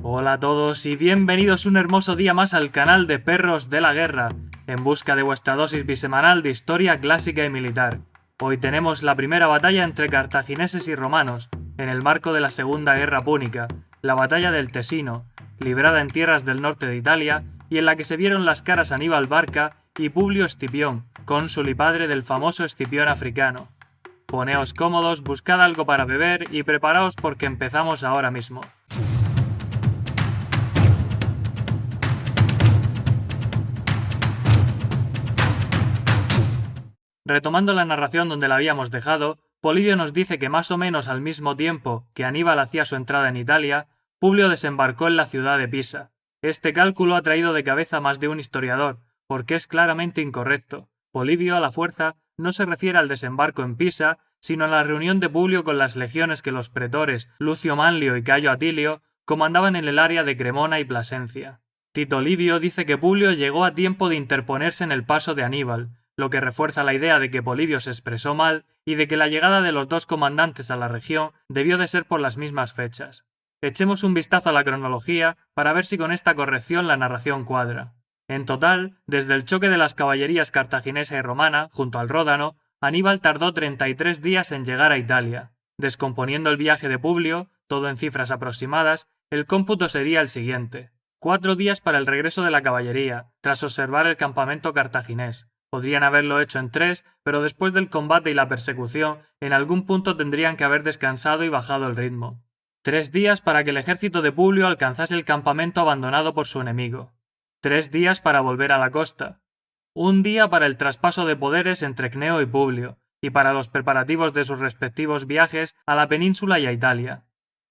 Hola a todos y bienvenidos un hermoso día más al canal de Perros de la Guerra, en busca de vuestra dosis bisemanal de historia clásica y militar. Hoy tenemos la primera batalla entre cartagineses y romanos, en el marco de la Segunda Guerra Púnica, la batalla del Tesino, librada en tierras del norte de Italia y en la que se vieron las caras Aníbal Barca y Publio Escipión, cónsul y padre del famoso Escipión africano. Poneos cómodos, buscad algo para beber y preparaos porque empezamos ahora mismo. Retomando la narración donde la habíamos dejado, Polibio nos dice que más o menos al mismo tiempo que Aníbal hacía su entrada en Italia, Publio desembarcó en la ciudad de Pisa. Este cálculo ha traído de cabeza a más de un historiador, porque es claramente incorrecto. Polibio, a la fuerza, no se refiere al desembarco en Pisa, sino a la reunión de Publio con las legiones que los pretores Lucio Manlio y Cayo Atilio comandaban en el área de Cremona y Plasencia. Tito Livio dice que Publio llegó a tiempo de interponerse en el paso de Aníbal, lo que refuerza la idea de que Polibio se expresó mal y de que la llegada de los dos comandantes a la región debió de ser por las mismas fechas. Echemos un vistazo a la cronología para ver si con esta corrección la narración cuadra. En total, desde el choque de las caballerías cartaginesa y romana, junto al Ródano, Aníbal tardó 33 días en llegar a Italia. Descomponiendo el viaje de Publio, todo en cifras aproximadas, el cómputo sería el siguiente: 4 días para el regreso de la caballería, tras observar el campamento cartaginés. Podrían haberlo hecho en 3, pero después del combate y la persecución, en algún punto tendrían que haber descansado y bajado el ritmo. 3 días para que el ejército de Publio alcanzase el campamento abandonado por su enemigo. 3 días para volver a la costa. 1 día para el traspaso de poderes entre Cneo y Publio, y para los preparativos de sus respectivos viajes a la península y a Italia.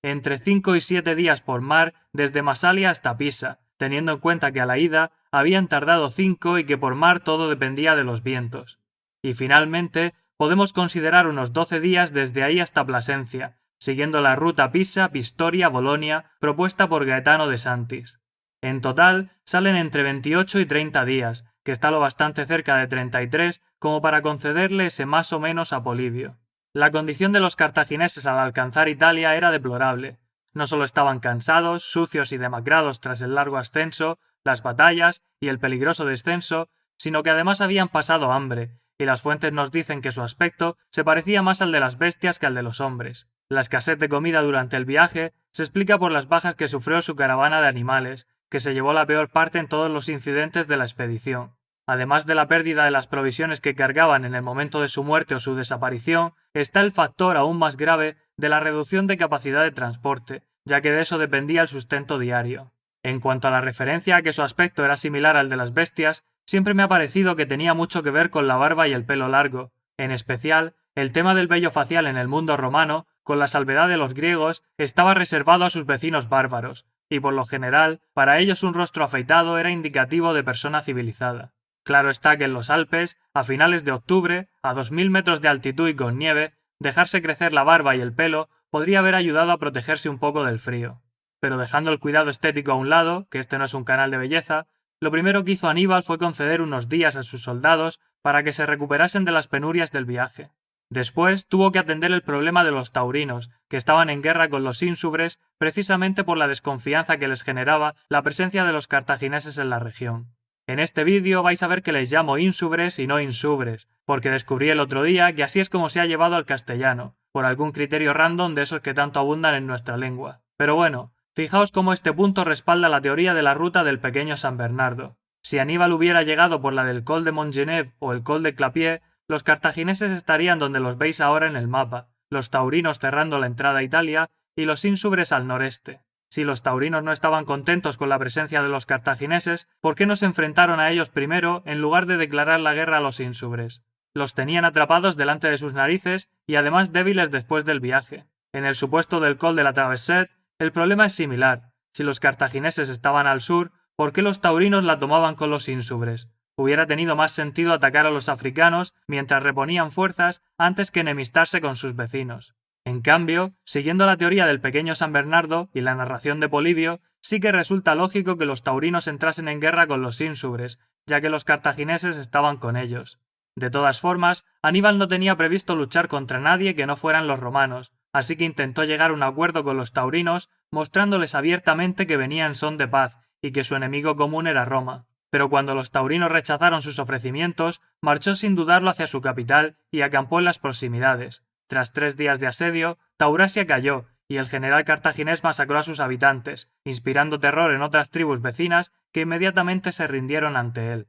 Entre 5 y 7 días por mar desde Masalia hasta Pisa, teniendo en cuenta que a la ida habían tardado 5 y que por mar todo dependía de los vientos. Y finalmente, podemos considerar unos 12 días desde ahí hasta Plasencia, siguiendo la ruta Pisa-Pistoria-Bolonia propuesta por Gaetano de Santis. En total, salen entre 28 y 30 días, que está lo bastante cerca de 33 como para concederle ese más o menos a Polibio. La condición de los cartagineses al alcanzar Italia era deplorable. No solo estaban cansados, sucios y demacrados tras el largo ascenso, las batallas y el peligroso descenso, sino que además habían pasado hambre, y las fuentes nos dicen que su aspecto se parecía más al de las bestias que al de los hombres. La escasez de comida durante el viaje se explica por las bajas que sufrió su caravana de animales, que se llevó la peor parte en todos los incidentes de la expedición. Además de la pérdida de las provisiones que cargaban en el momento de su muerte o su desaparición, está el factor aún más grave de la reducción de capacidad de transporte, ya que de eso dependía el sustento diario. En cuanto a la referencia a que su aspecto era similar al de las bestias, siempre me ha parecido que tenía mucho que ver con la barba y el pelo largo. En especial, el tema del vello facial en el mundo romano, con la salvedad de los griegos, estaba reservado a sus vecinos bárbaros, y por lo general, para ellos un rostro afeitado era indicativo de persona civilizada. Claro está que en los Alpes, a finales de octubre, a 2000 metros de altitud y con nieve, dejarse crecer la barba y el pelo podría haber ayudado a protegerse un poco del frío. Pero dejando el cuidado estético a un lado, que este no es un canal de belleza, lo primero que hizo Aníbal fue conceder unos días a sus soldados para que se recuperasen de las penurias del viaje. Después tuvo que atender el problema de los taurinos, que estaban en guerra con los ínsubres precisamente por la desconfianza que les generaba la presencia de los cartagineses en la región. En este vídeo vais a ver que les llamo ínsubres y no insubres, porque descubrí el otro día que así es como se ha llevado al castellano, por algún criterio random de esos que tanto abundan en nuestra lengua. Pero bueno, fijaos cómo este punto respalda la teoría de la ruta del pequeño San Bernardo. Si Aníbal hubiera llegado por la del Col de Montgenèvre o el Col de Clapiers, los cartagineses estarían donde los veis ahora en el mapa, los taurinos cerrando la entrada a Italia y los ínsubres al noreste. Si los taurinos no estaban contentos con la presencia de los cartagineses, ¿por qué no se enfrentaron a ellos primero en lugar de declarar la guerra a los ínsubres? Los tenían atrapados delante de sus narices y además débiles después del viaje. En el supuesto del Col de la Traversette, el problema es similar. Si los cartagineses estaban al sur, ¿por qué los taurinos la tomaban con los ínsubres? Hubiera tenido más sentido atacar a los africanos mientras reponían fuerzas antes que enemistarse con sus vecinos. En cambio, siguiendo la teoría del pequeño San Bernardo y la narración de Polibio, sí que resulta lógico que los taurinos entrasen en guerra con los ínsubres, ya que los cartagineses estaban con ellos. De todas formas, Aníbal no tenía previsto luchar contra nadie que no fueran los romanos, así que intentó llegar a un acuerdo con los taurinos mostrándoles abiertamente que venía en son de paz y que su enemigo común era Roma. Pero cuando los taurinos rechazaron sus ofrecimientos, marchó sin dudarlo hacia su capital y acampó en las proximidades. Tras 3 días de asedio, Taurasia cayó y el general cartaginés masacró a sus habitantes, inspirando terror en otras tribus vecinas que inmediatamente se rindieron ante él.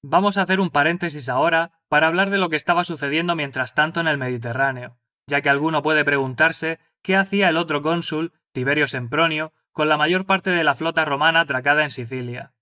Vamos a hacer un paréntesis ahora para hablar de lo que estaba sucediendo mientras tanto en el Mediterráneo, ya que alguno puede preguntarse qué hacía el otro cónsul, Tiberio Sempronio, con la mayor parte de la flota romana atracada en Sicilia.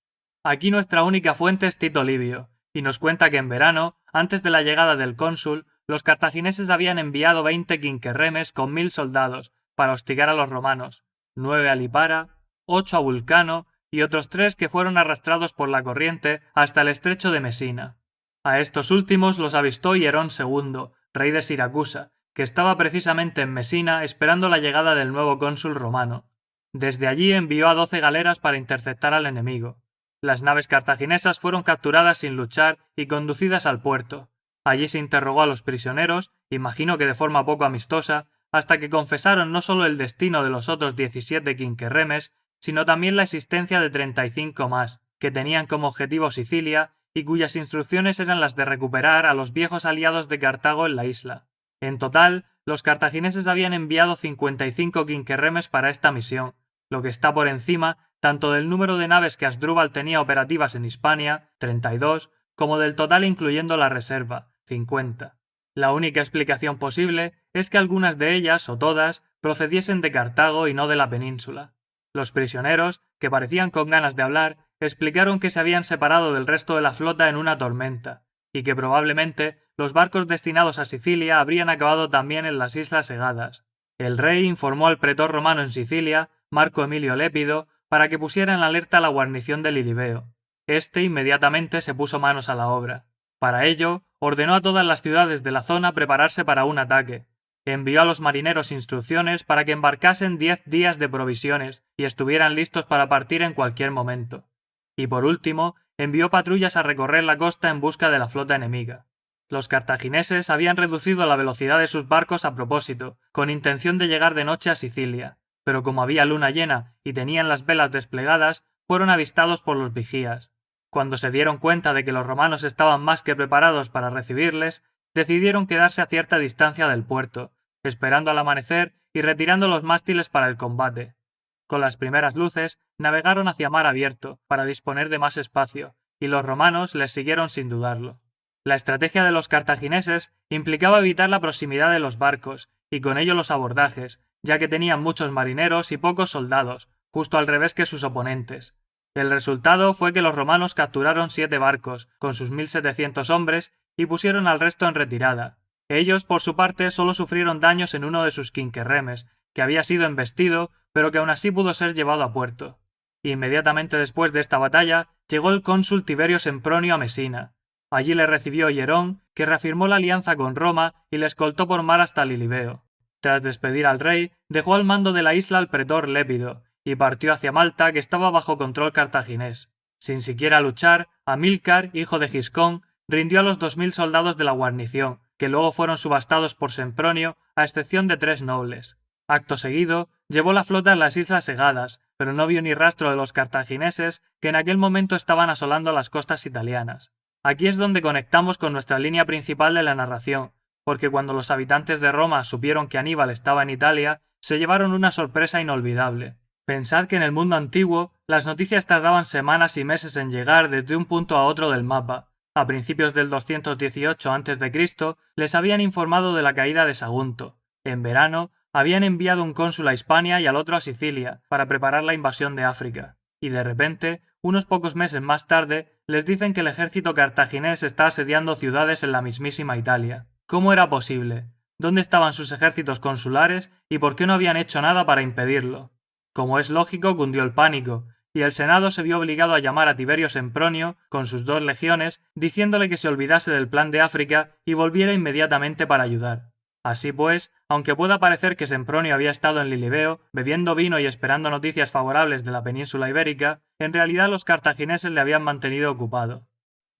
Aquí nuestra única fuente es Tito Livio, y nos cuenta que en verano, antes de la llegada del cónsul, los cartagineses habían enviado 20 quinquerremes con 1000 soldados para hostigar a los romanos, 9 a Lipara, 8 a Vulcano y otros 3 que fueron arrastrados por la corriente hasta el estrecho de Mesina. A estos últimos los avistó Hierón II, rey de Siracusa, que estaba precisamente en Mesina esperando la llegada del nuevo cónsul romano. Desde allí envió a 12 galeras para interceptar al enemigo. Las naves cartaginesas fueron capturadas sin luchar y conducidas al puerto. Allí se interrogó a los prisioneros, imagino que de forma poco amistosa, hasta que confesaron no solo el destino de los otros 17 quinquerremes, sino también la existencia de 35 más, que tenían como objetivo Sicilia y cuyas instrucciones eran las de recuperar a los viejos aliados de Cartago en la isla. En total, los cartagineses habían enviado 55 quinquerremes para esta misión, lo que está por encima tanto del número de naves que Asdrúbal tenía operativas en Hispania, 32, como del total incluyendo la reserva, 50. La única explicación posible es que algunas de ellas, o todas, procediesen de Cartago y no de la península. Los prisioneros, que parecían con ganas de hablar, explicaron que se habían separado del resto de la flota en una tormenta, y que probablemente los barcos destinados a Sicilia habrían acabado también en las Islas Egadas. El rey informó al pretor romano en Sicilia, Marco Emilio Lépido, para que pusiera en alerta a la guarnición de Lilibeo. Este inmediatamente se puso manos a la obra. Para ello, ordenó a todas las ciudades de la zona prepararse para un ataque. Envió a los marineros instrucciones para que embarcasen 10 días de provisiones y estuvieran listos para partir en cualquier momento. Y por último, envió patrullas a recorrer la costa en busca de la flota enemiga. Los cartagineses habían reducido la velocidad de sus barcos a propósito, con intención de llegar de noche a Sicilia, pero como había luna llena y tenían las velas desplegadas, fueron avistados por los vigías. Cuando se dieron cuenta de que los romanos estaban más que preparados para recibirles, decidieron quedarse a cierta distancia del puerto, esperando al amanecer y retirando los mástiles para el combate. Con las primeras luces, navegaron hacia mar abierto, para disponer de más espacio, y los romanos les siguieron sin dudarlo. La estrategia de los cartagineses implicaba evitar la proximidad de los barcos, y con ello los abordajes, ya que tenían muchos marineros y pocos soldados, justo al revés que sus oponentes. El resultado fue que los romanos capturaron 7 barcos, con sus 1700 hombres, y pusieron al resto en retirada. Ellos, por su parte, solo sufrieron daños en uno de sus quinquerremes, que había sido embestido, pero que aún así pudo ser llevado a puerto. Inmediatamente después de esta batalla, llegó el cónsul Tiberio Sempronio a Mesina. Allí le recibió Hierón, que reafirmó la alianza con Roma y le escoltó por mar hasta Lilibeo. Tras despedir al rey, dejó al mando de la isla al pretor Lépido, y partió hacia Malta, que estaba bajo control cartaginés. Sin siquiera luchar, Amílcar, hijo de Giscón, rindió a los 2000 soldados de la guarnición, que luego fueron subastados por Sempronio, a excepción de 3 nobles. Acto seguido, llevó la flota a las Islas Egadas, pero no vio ni rastro de los cartagineses que en aquel momento estaban asolando las costas italianas. Aquí es donde conectamos con nuestra línea principal de la narración, porque cuando los habitantes de Roma supieron que Aníbal estaba en Italia, se llevaron una sorpresa inolvidable. Pensad que en el mundo antiguo las noticias tardaban semanas y meses en llegar desde un punto a otro del mapa. A principios del 218 a.C. les habían informado de la caída de Sagunto. En verano habían enviado un cónsul a Hispania y al otro a Sicilia para preparar la invasión de África. Y de repente, unos pocos meses más tarde, les dicen que el ejército cartaginés está asediando ciudades en la mismísima Italia. ¿Cómo era posible? ¿Dónde estaban sus ejércitos consulares y por qué no habían hecho nada para impedirlo? Como es lógico, cundió el pánico, y el Senado se vio obligado a llamar a Tiberio Sempronio, con sus 2 legiones, diciéndole que se olvidase del plan de África y volviera inmediatamente para ayudar. Así pues, aunque pueda parecer que Sempronio había estado en Lilibeo, bebiendo vino y esperando noticias favorables de la península ibérica, en realidad los cartagineses le habían mantenido ocupado.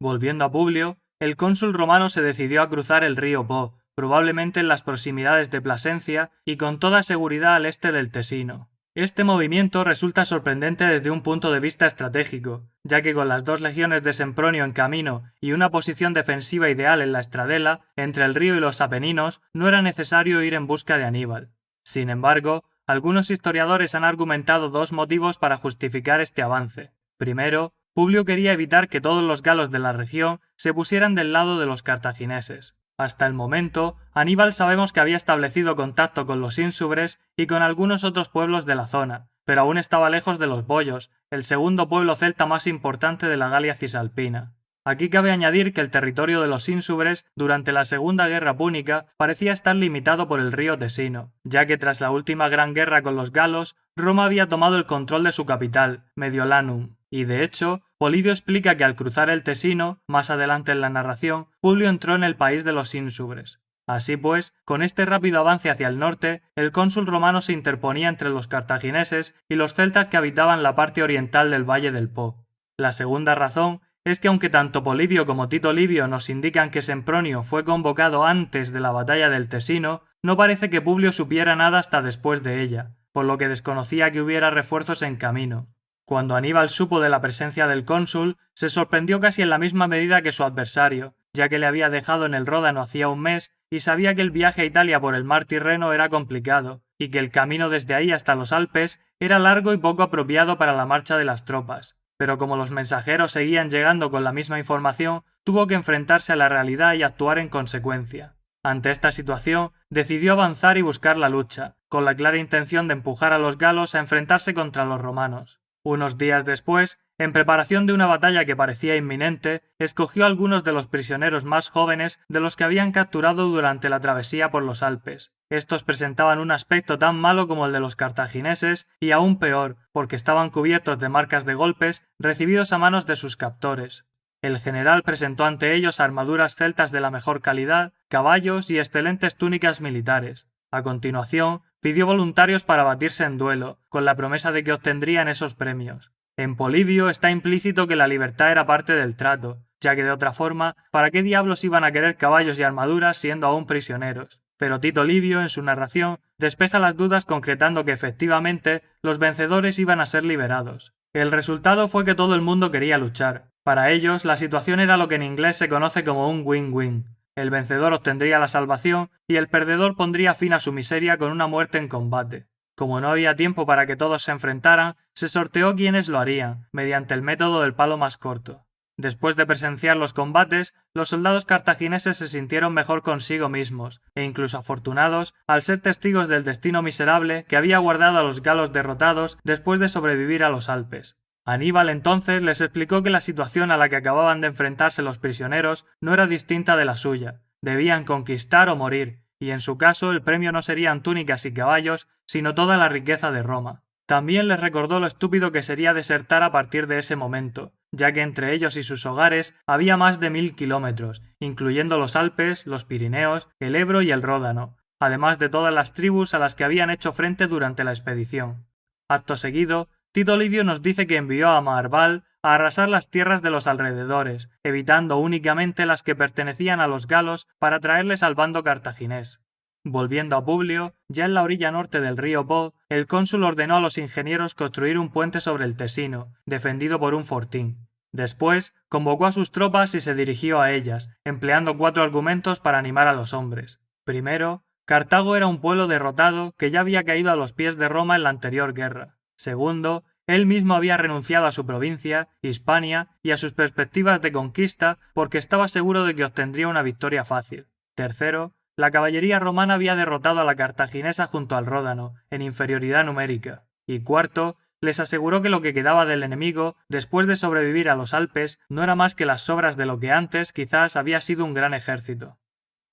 Volviendo a Publio, el cónsul romano se decidió a cruzar el río Po, probablemente en las proximidades de Plasencia y con toda seguridad al este del Tesino. Este movimiento resulta sorprendente desde un punto de vista estratégico, ya que con las 2 legiones de Sempronio en camino y una posición defensiva ideal en la Estradela, entre el río y los Apeninos, no era necesario ir en busca de Aníbal. Sin embargo, algunos historiadores han argumentado 2 motivos para justificar este avance. Primero, Publio quería evitar que todos los galos de la región se pusieran del lado de los cartagineses. Hasta el momento, Aníbal sabemos que había establecido contacto con los ínsubres y con algunos otros pueblos de la zona, pero aún estaba lejos de los boyos, el segundo pueblo celta más importante de la Galia cisalpina. Aquí cabe añadir que el territorio de los ínsubres durante la Segunda Guerra Púnica parecía estar limitado por el río Tesino, ya que tras la última gran guerra con los galos, Roma había tomado el control de su capital, Mediolanum, y de hecho, Polibio explica que al cruzar el Tesino, más adelante en la narración, Publio entró en el país de los ínsubres. Así pues, con este rápido avance hacia el norte, el cónsul romano se interponía entre los cartagineses y los celtas que habitaban la parte oriental del valle del Po. La segunda razón es que aunque tanto Polibio como Tito Livio nos indican que Sempronio fue convocado antes de la batalla del Tesino, no parece que Publio supiera nada hasta después de ella, por lo que desconocía que hubiera refuerzos en camino. Cuando Aníbal supo de la presencia del cónsul, se sorprendió casi en la misma medida que su adversario, ya que le había dejado en el Ródano hacía un mes y sabía que el viaje a Italia por el mar Tirreno era complicado, y que el camino desde ahí hasta los Alpes era largo y poco apropiado para la marcha de las tropas. Pero como los mensajeros seguían llegando con la misma información, tuvo que enfrentarse a la realidad y actuar en consecuencia. Ante esta situación, decidió avanzar y buscar la lucha, con la clara intención de empujar a los galos a enfrentarse contra los romanos. Unos días después, en preparación de una batalla que parecía inminente, escogió a algunos de los prisioneros más jóvenes de los que habían capturado durante la travesía por los Alpes. Estos presentaban un aspecto tan malo como el de los cartagineses y aún peor, porque estaban cubiertos de marcas de golpes recibidos a manos de sus captores. El general presentó ante ellos armaduras celtas de la mejor calidad, caballos y excelentes túnicas militares. A continuación, pidió voluntarios para batirse en duelo, con la promesa de que obtendrían esos premios. En Polibio está implícito que la libertad era parte del trato, ya que de otra forma, ¿para qué diablos iban a querer caballos y armaduras siendo aún prisioneros? Pero Tito Livio, en su narración, despeja las dudas concretando que efectivamente los vencedores iban a ser liberados. El resultado fue que todo el mundo quería luchar. Para ellos, la situación era lo que en inglés se conoce como un win-win. El vencedor obtendría la salvación y el perdedor pondría fin a su miseria con una muerte en combate. Como no había tiempo para que todos se enfrentaran, se sorteó quiénes lo harían, mediante el método del palo más corto. Después de presenciar los combates, los soldados cartagineses se sintieron mejor consigo mismos, e incluso afortunados, al ser testigos del destino miserable que había guardado a los galos derrotados después de sobrevivir a los Alpes. Aníbal entonces les explicó que la situación a la que acababan de enfrentarse los prisioneros no era distinta de la suya, debían conquistar o morir, y en su caso el premio no serían túnicas y caballos, sino toda la riqueza de Roma. También les recordó lo estúpido que sería desertar a partir de ese momento, ya que entre ellos y sus hogares había más de 1000 kilómetros, incluyendo los Alpes, los Pirineos, el Ebro y el Ródano, además de todas las tribus a las que habían hecho frente durante la expedición. Acto seguido, Tito Livio nos dice que envió a Maarbal a arrasar las tierras de los alrededores, evitando únicamente las que pertenecían a los galos para traerles al bando cartaginés. Volviendo a Publio, ya en la orilla norte del río Po, el cónsul ordenó a los ingenieros construir un puente sobre el Tesino, defendido por un fortín. Después, convocó a sus tropas y se dirigió a ellas, empleando 4 argumentos para animar a los hombres. Primero, Cartago era un pueblo derrotado que ya había caído a los pies de Roma en la anterior guerra. Segundo, él mismo había renunciado a su provincia, Hispania, y a sus perspectivas de conquista porque estaba seguro de que obtendría una victoria fácil. Tercero, la caballería romana había derrotado a la cartaginesa junto al Ródano, en inferioridad numérica. Y cuarto, les aseguró que lo que quedaba del enemigo, después de sobrevivir a los Alpes, no era más que las sobras de lo que antes quizás había sido un gran ejército.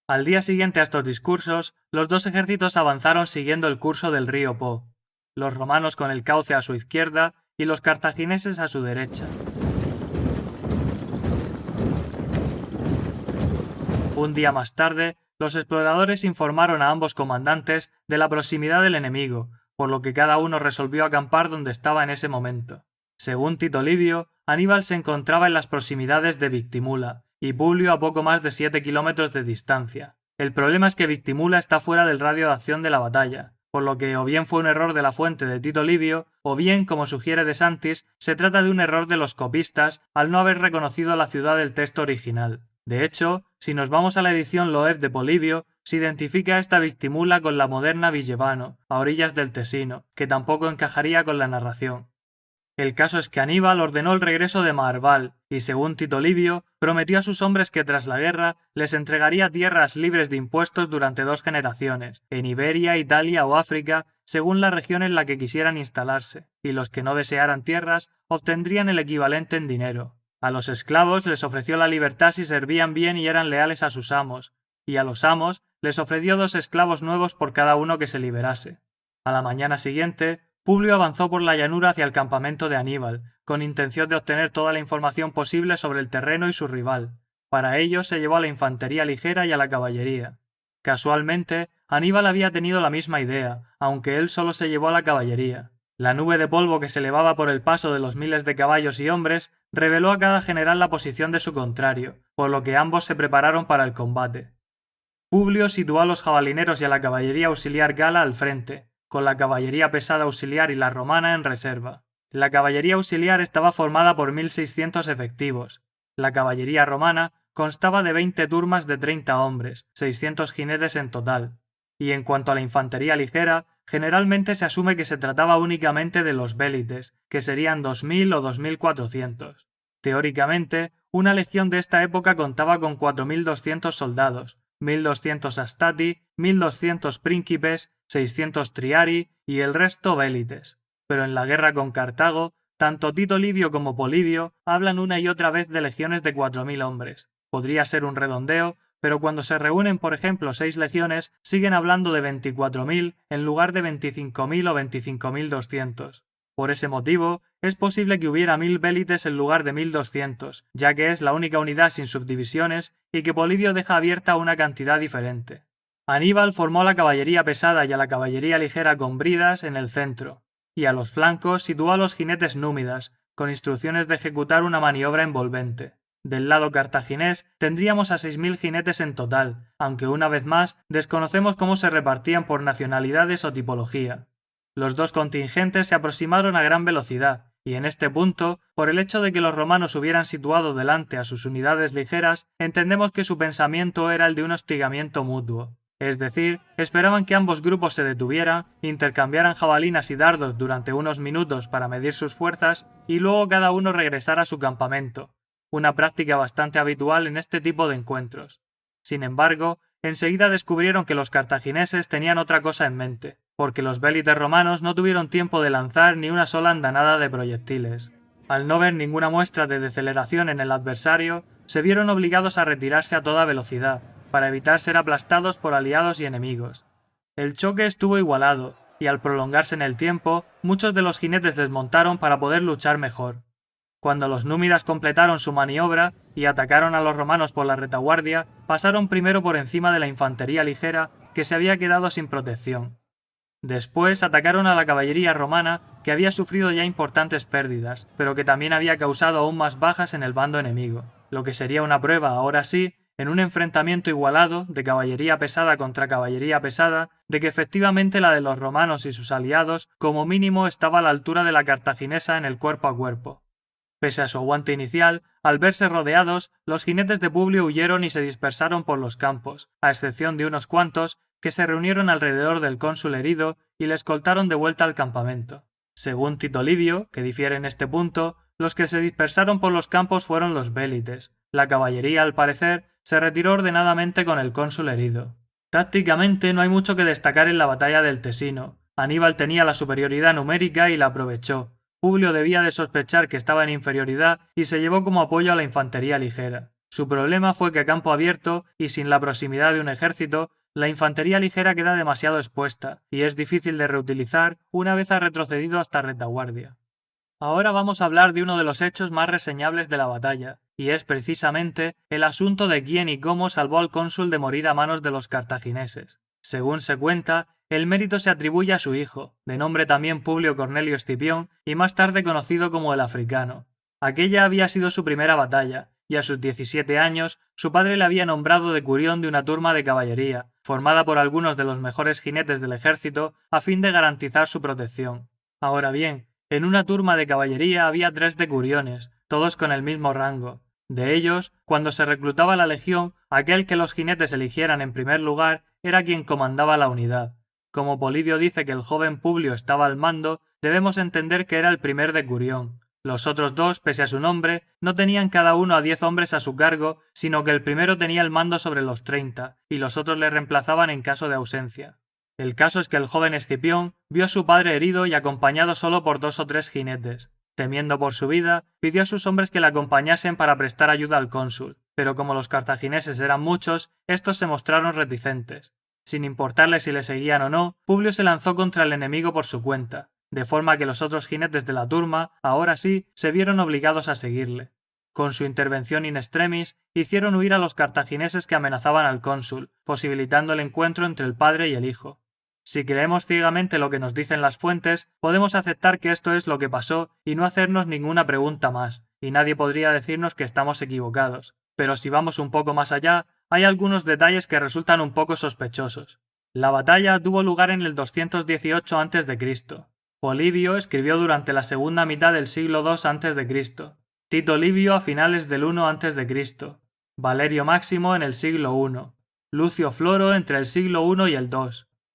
Al día siguiente a estos discursos, los 2 ejércitos avanzaron siguiendo el curso del río Po, los romanos con el cauce a su izquierda y los cartagineses a su derecha. Un día más tarde, los exploradores informaron a ambos comandantes de la proximidad del enemigo, por lo que cada uno resolvió acampar donde estaba en ese momento. Según Tito Livio, Aníbal se encontraba en las proximidades de Victimula y Publio a poco más de 7 kilómetros de distancia. El problema es que Victimula está fuera del radio de acción de la batalla, por lo que o bien fue un error de la fuente de Tito Livio, o bien, como sugiere De Santis, se trata de un error de los copistas al no haber reconocido la ciudad del texto original. De hecho, si nos vamos a la edición Loeb de Polibio, se identifica esta Victimula con la moderna Vigevano, a orillas del Tesino, que tampoco encajaría con la narración. El caso es que Aníbal ordenó el regreso de Maarval y, según Tito Livio, prometió a sus hombres que tras la guerra les entregaría tierras libres de impuestos durante 2 generaciones, en Iberia, Italia o África, según la región en la que quisieran instalarse, y los que no desearan tierras obtendrían el equivalente en dinero. A los esclavos les ofreció la libertad si servían bien y eran leales a sus amos, y a los amos les ofreció 2 esclavos nuevos por cada uno que se liberase. A la mañana siguiente, Publio avanzó por la llanura hacia el campamento de Aníbal, con intención de obtener toda la información posible sobre el terreno y su rival. Para ello se llevó a la infantería ligera y a la caballería. Casualmente, Aníbal había tenido la misma idea, aunque él solo se llevó a la caballería. La nube de polvo que se elevaba por el paso de los miles de caballos y hombres reveló a cada general la posición de su contrario, por lo que ambos se prepararon para el combate. Publio situó a los jabalineros y a la caballería auxiliar gala al frente, con la caballería pesada auxiliar y la romana en reserva. La caballería auxiliar estaba formada por 1.600 efectivos. La caballería romana constaba de 20 turmas de 30 hombres, 600 jinetes en total. Y en cuanto a la infantería ligera, generalmente se asume que se trataba únicamente de los vélites, que serían 2.000 o 2.400. Teóricamente, una legión de esta época contaba con 4.200 soldados, 1.200 astati, 1.200 príncipes, 600 triari y el resto vélites. Pero en la guerra con Cartago, tanto Tito Livio como Polibio hablan una y otra vez de legiones de 4.000 hombres. Podría ser un redondeo, pero cuando se reúnen, por ejemplo, 6 legiones, siguen hablando de 24.000 en lugar de 25.000 o 25.200. Por ese motivo, es posible que hubiera 1.000 vélites en lugar de 1.200, ya que es la única unidad sin subdivisiones y que Polibio deja abierta una cantidad diferente. Aníbal formó a la caballería pesada y a la caballería ligera con bridas en el centro, y a los flancos situó a los jinetes númidas, con instrucciones de ejecutar una maniobra envolvente. Del lado cartaginés tendríamos a 6.000 jinetes en total, aunque una vez más desconocemos cómo se repartían por nacionalidades o tipología. Los 2 contingentes se aproximaron a gran velocidad, y en este punto, por el hecho de que los romanos hubieran situado delante a sus unidades ligeras, entendemos que su pensamiento era el de un hostigamiento mutuo. Es decir, esperaban que ambos grupos se detuvieran, intercambiaran jabalinas y dardos durante unos minutos para medir sus fuerzas y luego cada uno regresara a su campamento, una práctica bastante habitual en este tipo de encuentros. Sin embargo, enseguida descubrieron que los cartagineses tenían otra cosa en mente, porque los vélites romanos no tuvieron tiempo de lanzar ni una sola andanada de proyectiles. Al no ver ninguna muestra de deceleración en el adversario, se vieron obligados a retirarse a toda velocidad, para evitar ser aplastados por aliados y enemigos. El choque estuvo igualado, y al prolongarse en el tiempo, muchos de los jinetes desmontaron para poder luchar mejor. Cuando los númidas completaron su maniobra y atacaron a los romanos por la retaguardia, pasaron primero por encima de la infantería ligera que se había quedado sin protección. Después atacaron a la caballería romana, que había sufrido ya importantes pérdidas, pero que también había causado aún más bajas en el bando enemigo, lo que sería una prueba, ahora sí, en un enfrentamiento igualado de caballería pesada contra caballería pesada, de que efectivamente la de los romanos y sus aliados como mínimo estaba a la altura de la cartaginesa en el cuerpo a cuerpo. Pese a su aguante inicial, al verse rodeados, los jinetes de Publio huyeron y se dispersaron por los campos, a excepción de unos cuantos que se reunieron alrededor del cónsul herido y le escoltaron de vuelta al campamento. Según Tito Livio, que difiere en este punto, los que se dispersaron por los campos fueron los vélites. La caballería, al parecer, se retiró ordenadamente con el cónsul herido. Tácticamente no hay mucho que destacar en la batalla del Tesino. Aníbal tenía la superioridad numérica y la aprovechó. Publio debía de sospechar que estaba en inferioridad y se llevó como apoyo a la infantería ligera. Su problema fue que a campo abierto y sin la proximidad de un ejército, la infantería ligera queda demasiado expuesta y es difícil de reutilizar una vez ha retrocedido hasta retaguardia. Ahora vamos a hablar de uno de los hechos más reseñables de la batalla, y es precisamente el asunto de quién y cómo salvó al cónsul de morir a manos de los cartagineses. Según se cuenta, el mérito se atribuye a su hijo, de nombre también Publio Cornelio Escipión y más tarde conocido como el Africano. Aquella había sido su primera batalla, y a sus 17 años su padre le había nombrado decurión de una turma de caballería, formada por algunos de los mejores jinetes del ejército a fin de garantizar su protección. Ahora bien, en una turma de caballería había 3 decuriones, todos con el mismo rango. De ellos, cuando se reclutaba la legión, aquel que los jinetes eligieran en primer lugar era quien comandaba la unidad. Como Polibio dice que el joven Publio estaba al mando, debemos entender que era el primer decurión. Los otros 2, pese a su nombre, no tenían cada uno a 10 hombres a su cargo, sino que el primero tenía el mando sobre los 30, y los otros le reemplazaban en caso de ausencia. El caso es que el joven Escipión vio a su padre herido y acompañado solo por 2 o 3 jinetes. Temiendo por su vida, pidió a sus hombres que le acompañasen para prestar ayuda al cónsul, pero como los cartagineses eran muchos, estos se mostraron reticentes. Sin importarle si le seguían o no, Publio se lanzó contra el enemigo por su cuenta, de forma que los otros jinetes de la turma, ahora sí, se vieron obligados a seguirle. Con su intervención in extremis, hicieron huir a los cartagineses que amenazaban al cónsul, posibilitando el encuentro entre el padre y el hijo. Si creemos ciegamente lo que nos dicen las fuentes, podemos aceptar que esto es lo que pasó y no hacernos ninguna pregunta más, y nadie podría decirnos que estamos equivocados. Pero si vamos un poco más allá, hay algunos detalles que resultan un poco sospechosos. La batalla tuvo lugar en el 218 a.C. Polibio escribió durante la segunda mitad del siglo II a.C., Tito Livio a finales del 1 a.C., Valerio Máximo en el siglo I, Lucio Floro entre el siglo I y el II,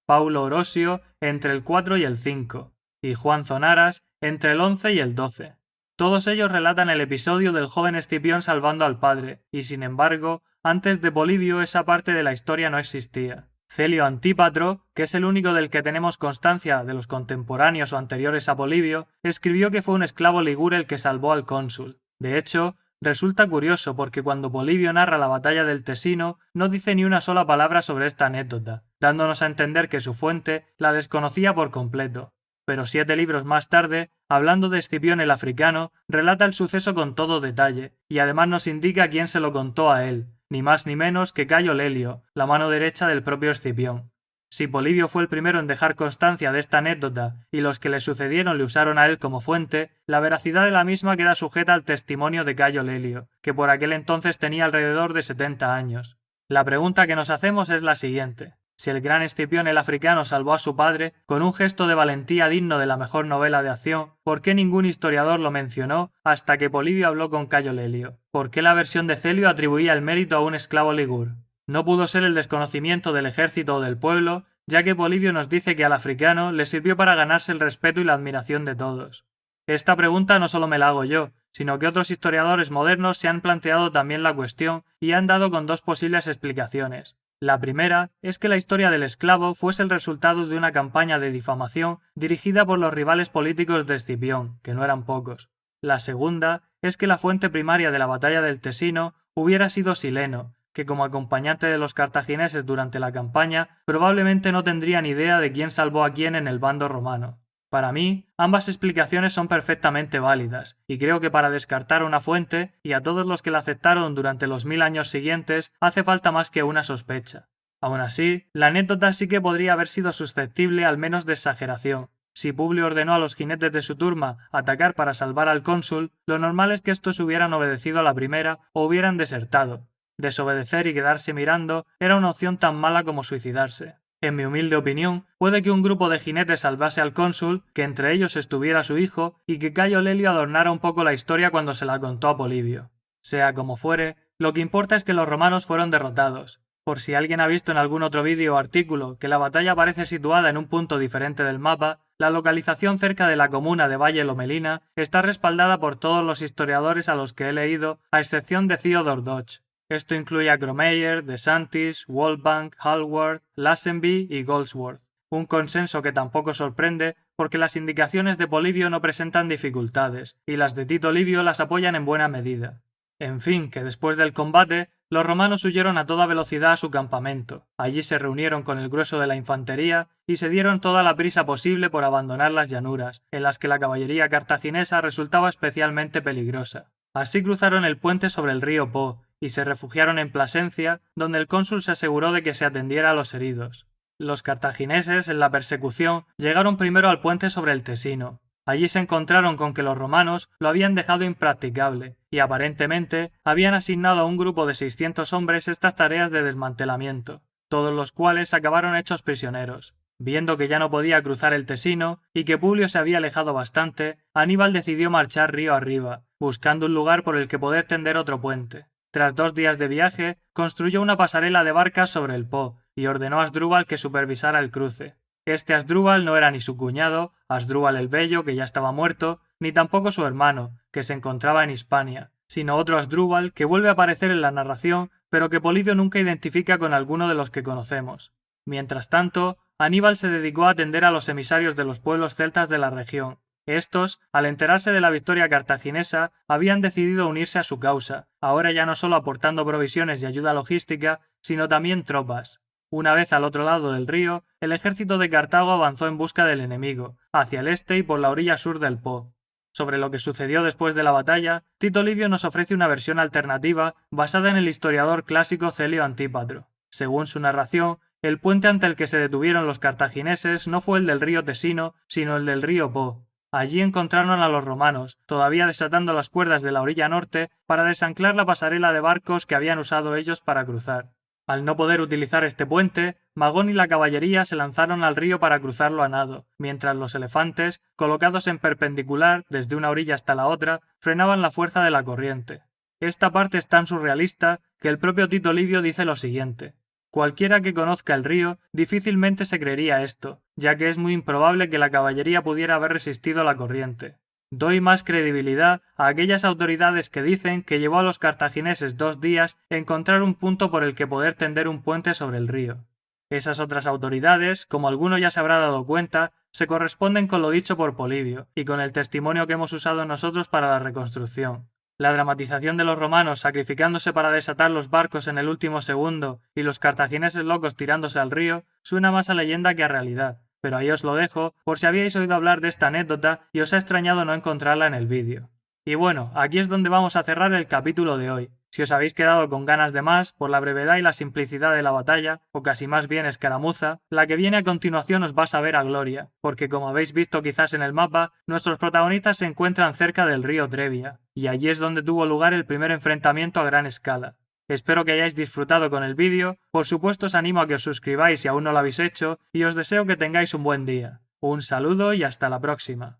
Paulo Orosio entre el 4 y el 5, y Juan Zonaras entre el 11 y el 12. Todos ellos relatan el episodio del joven Escipión salvando al padre, y sin embargo, antes de Polibio esa parte de la historia no existía. Celio Antípatro, que es el único del que tenemos constancia de los contemporáneos o anteriores a Polibio, escribió que fue un esclavo ligure el que salvó al cónsul. De hecho, resulta curioso porque cuando Polibio narra la batalla del Tesino no dice ni una sola palabra sobre esta anécdota, dándonos a entender que su fuente la desconocía por completo. Pero 7 libros más tarde, hablando de Escipión el africano, relata el suceso con todo detalle, y además nos indica quién se lo contó a él, ni más ni menos que Cayo Lelio, la mano derecha del propio Escipión. Si Polibio fue el primero en dejar constancia de esta anécdota y los que le sucedieron le usaron a él como fuente, la veracidad de la misma queda sujeta al testimonio de Cayo Lelio, que por aquel entonces tenía alrededor de 70 años. La pregunta que nos hacemos es la siguiente. Si el gran Escipión el africano salvó a su padre con un gesto de valentía digno de la mejor novela de acción, ¿por qué ningún historiador lo mencionó hasta que Polibio habló con Cayo Lelio? ¿Por qué la versión de Celio atribuía el mérito a un esclavo ligur? No pudo ser el desconocimiento del ejército o del pueblo, ya que Polibio nos dice que al africano le sirvió para ganarse el respeto y la admiración de todos. Esta pregunta no solo me la hago yo, sino que otros historiadores modernos se han planteado también la cuestión y han dado con 2 posibles explicaciones. La primera es que la historia del esclavo fuese el resultado de una campaña de difamación dirigida por los rivales políticos de Escipión, que no eran pocos. La segunda es que la fuente primaria de la batalla del Tesino hubiera sido Sileno, que como acompañante de los cartagineses durante la campaña probablemente no tendría ni idea de quién salvó a quién en el bando romano. Para mí, ambas explicaciones son perfectamente válidas, y creo que para descartar una fuente, y a todos los que la aceptaron durante los 1000 años siguientes, hace falta más que una sospecha. Aún así, la anécdota sí que podría haber sido susceptible al menos de exageración. Si Publio ordenó a los jinetes de su turma atacar para salvar al cónsul, lo normal es que estos hubieran obedecido a la primera o hubieran desertado. Desobedecer y quedarse mirando era una opción tan mala como suicidarse. En mi humilde opinión, puede que un grupo de jinetes salvase al cónsul, que entre ellos estuviera su hijo, y que Cayo Lelio adornara un poco la historia cuando se la contó a Polibio. Sea como fuere, lo que importa es que los romanos fueron derrotados. Por si alguien ha visto en algún otro vídeo o artículo que la batalla parece situada en un punto diferente del mapa, la localización cerca de la comuna de Valle Lomelina está respaldada por todos los historiadores a los que he leído, a excepción de Theodore Dodge. Esto incluye a Gromeyer, DeSantis, Waldbank, Hallward, Lazenby y Goldsworth. Un consenso que tampoco sorprende porque las indicaciones de Polibio no presentan dificultades y las de Tito Livio las apoyan en buena medida. En fin, que después del combate, los romanos huyeron a toda velocidad a su campamento. Allí se reunieron con el grueso de la infantería y se dieron toda la prisa posible por abandonar las llanuras, en las que la caballería cartaginesa resultaba especialmente peligrosa. Así cruzaron el puente sobre el río Po y se refugiaron en Plasencia, donde el cónsul se aseguró de que se atendiera a los heridos. Los cartagineses, en la persecución, llegaron primero al puente sobre el Tesino. Allí se encontraron con que los romanos lo habían dejado impracticable y aparentemente habían asignado a un grupo de 600 hombres estas tareas de desmantelamiento. todos los cuales acabaron hechos prisioneros. Viendo que ya no podía cruzar el Tesino y que Publio se había alejado bastante, Aníbal decidió marchar río arriba, buscando un lugar por el que poder tender otro puente. Tras 2 días de viaje, construyó una pasarela de barcas sobre el Po y ordenó a Asdrúbal que supervisara el cruce. Este Asdrúbal no era ni su cuñado, Asdrúbal el Bello, que ya estaba muerto, ni tampoco su hermano, que se encontraba en Hispania, sino otro Asdrúbal que vuelve a aparecer en la narración, pero que Polibio nunca identifica con alguno de los que conocemos. Mientras tanto, Aníbal se dedicó a atender a los emisarios de los pueblos celtas de la región. Estos, al enterarse de la victoria cartaginesa, habían decidido unirse a su causa, ahora ya no solo aportando provisiones y ayuda logística, sino también tropas. Una vez al otro lado del río, el ejército de Cartago avanzó en busca del enemigo, hacia el este y por la orilla sur del Po. Sobre lo que sucedió después de la batalla, Tito Livio nos ofrece una versión alternativa basada en el historiador clásico Celio Antípatro. Según su narración, el puente ante el que se detuvieron los cartagineses no fue el del río Tesino, sino el del río Po. Allí encontraron a los romanos, todavía desatando las cuerdas de la orilla norte para desanclar la pasarela de barcos que habían usado ellos para cruzar. Al no poder utilizar este puente, Magón y la caballería se lanzaron al río para cruzarlo a nado, mientras los elefantes, colocados en perpendicular desde una orilla hasta la otra, frenaban la fuerza de la corriente. Esta parte es tan surrealista que el propio Tito Livio dice lo siguiente: cualquiera que conozca el río difícilmente se creería esto, ya que es muy improbable que la caballería pudiera haber resistido la corriente. Doy más credibilidad a aquellas autoridades que dicen que llevó a los cartagineses 2 días encontrar un punto por el que poder tender un puente sobre el río. Esas otras autoridades, como alguno ya se habrá dado cuenta, se corresponden con lo dicho por Polibio y con el testimonio que hemos usado nosotros para la reconstrucción. La dramatización de los romanos sacrificándose para desatar los barcos en el último segundo y los cartagineses locos tirándose al río suena más a leyenda que a realidad, pero ahí os lo dejo por si habíais oído hablar de esta anécdota y os ha extrañado no encontrarla en el vídeo. Y bueno, aquí es donde vamos a cerrar el capítulo de hoy. Si os habéis quedado con ganas de más, por la brevedad y la simplicidad de la batalla, o casi más bien escaramuza, la que viene a continuación os va a saber a gloria, porque como habéis visto quizás en el mapa, nuestros protagonistas se encuentran cerca del río Trevia, y allí es donde tuvo lugar el primer enfrentamiento a gran escala. Espero que hayáis disfrutado con el vídeo, por supuesto os animo a que os suscribáis si aún no lo habéis hecho, y os deseo que tengáis un buen día. Un saludo y hasta la próxima.